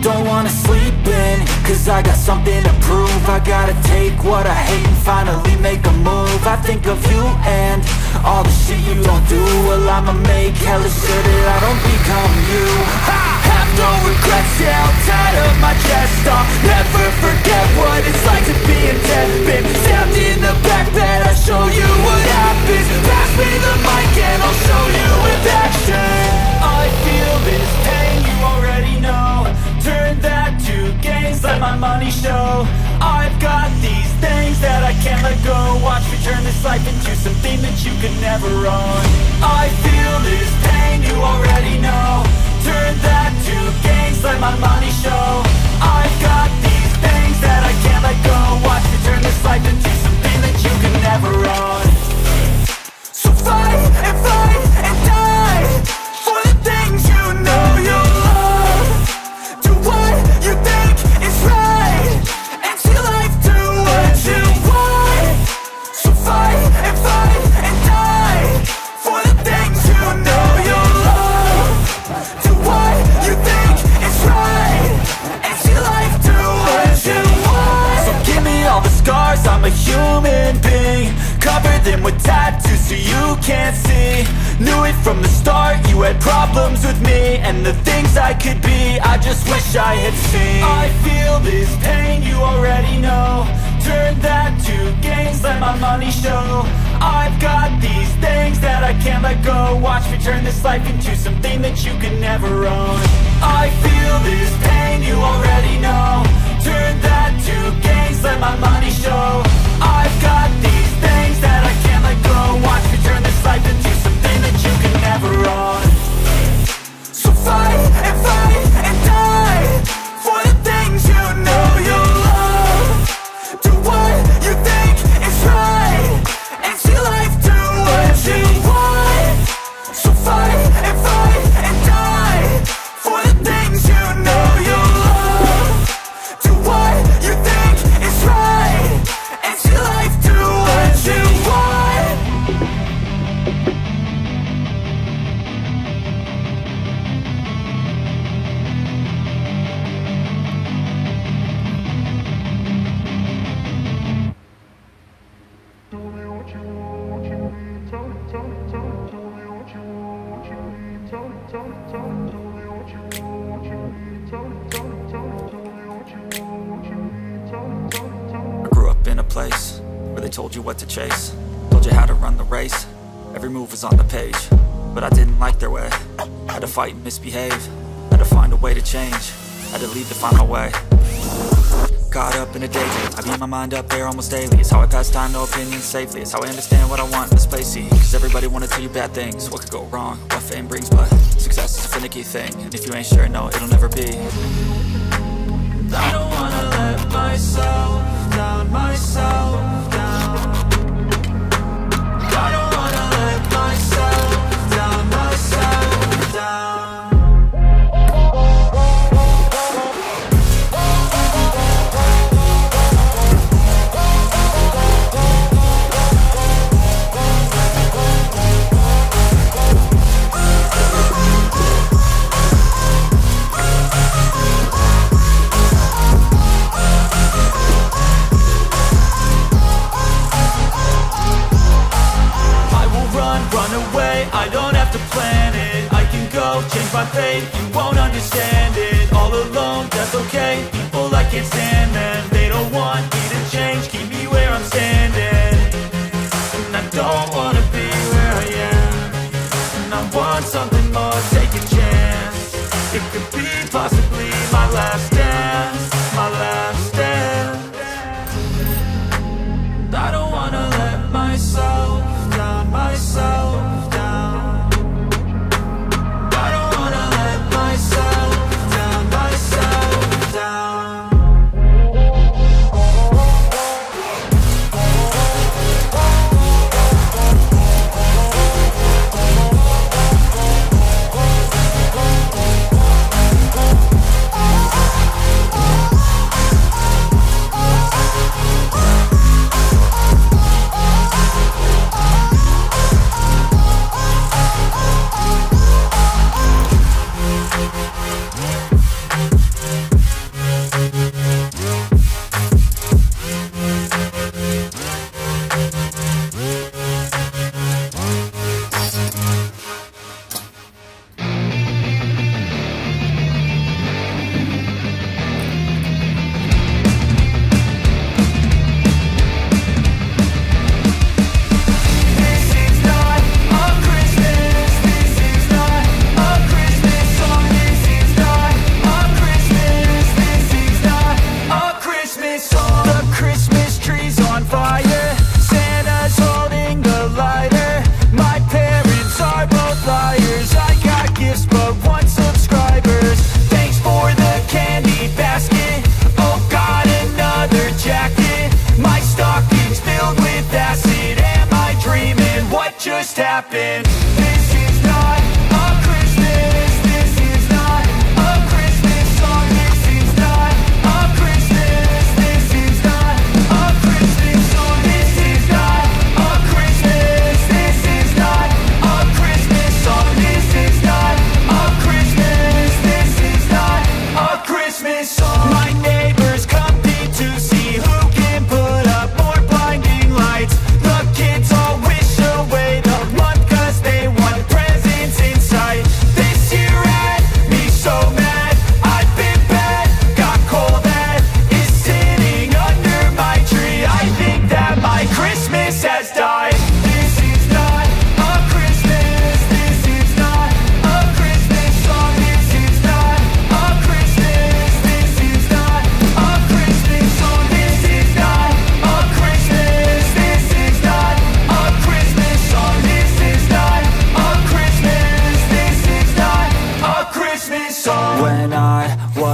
don't wanna sleep in, cause I got something to prove. I gotta take what I hate and finally make a move. I think of you and all the shit you don't do. Well, I'ma make hella sure that I don't become you. I have no regrets, yeah, I'm tired of my chest. I'll never forget what it's like to be in debt. Been stabbed in the back bed, I'll show you what happens. Pass me the mic and I'll show you with action. I feel this pain, you already know. Turn that to gains, let my money show. I've got these things that I can't let go. Watch me turn this life into something that you could never own. I feel this pain, you already know. Turn that to gains, let my money show. I've got these things that I can't let go. Watch me turn this life into something that you could never own. So fight and die for the things you know you love. Do what you think is right and see life do what you want. So fight and die for the things you know you love. Do what you think is right and see life do what you want. So give me all the scars, I'm a human being. Cover them with tattoos so you can't see. Knew it from the start, you had problems with me and the things I could be, I just wish I had seen. I feel this pain, you already know. Turn that to gains, let my money show. I've got these things that I can't let go. Watch me turn this life into something that you can never own. I feel this pain, you already know. Turn that to gains, let my money show. I've got these things that I can't let go. Watch me turn this life into something that you can never own. So fight and die for the things you know you love. Do what you think is right and see life do what you want. So fight and die for the things you know you love. Do what you think is right and see life do what you want. I grew up in a place where they told you what to chase, told you how to run the race. Every move was on the page, but I didn't like their way. Had to fight and misbehave, had to find a way to change, had to leave to find my way. Caught up in a daydream, I beat my mind up there almost daily. It's how I pass time, no opinions safely. It's how I understand what I want in this place, see. Cause everybody wanna tell you bad things, what could go wrong, what fame brings. But success is a finicky thing, and if you ain't sure, no, it'll never be. I don't wanna let myself down, myself down. I don't wanna let myself down, myself down. I don't have to plan it, I can go change my fate. You won't understand it, all alone, that's okay. People I can't stand them, they don't want me to change. Keep me where I'm standing, and I don't wanna be where I am. And I want something more, take a chance. It could be possibly my last dance, my last dance. I don't wanna let myself down, myself down.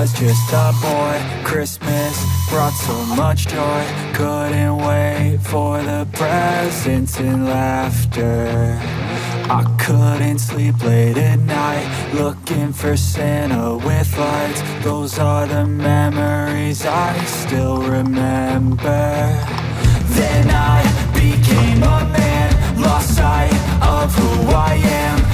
was just a boy. Christmas brought so much joy. Couldn't wait for the presents and laughter. I couldn't sleep late at night, looking for Santa with lights. Those are the memories I still remember. Then I became a man, lost sight of who I am.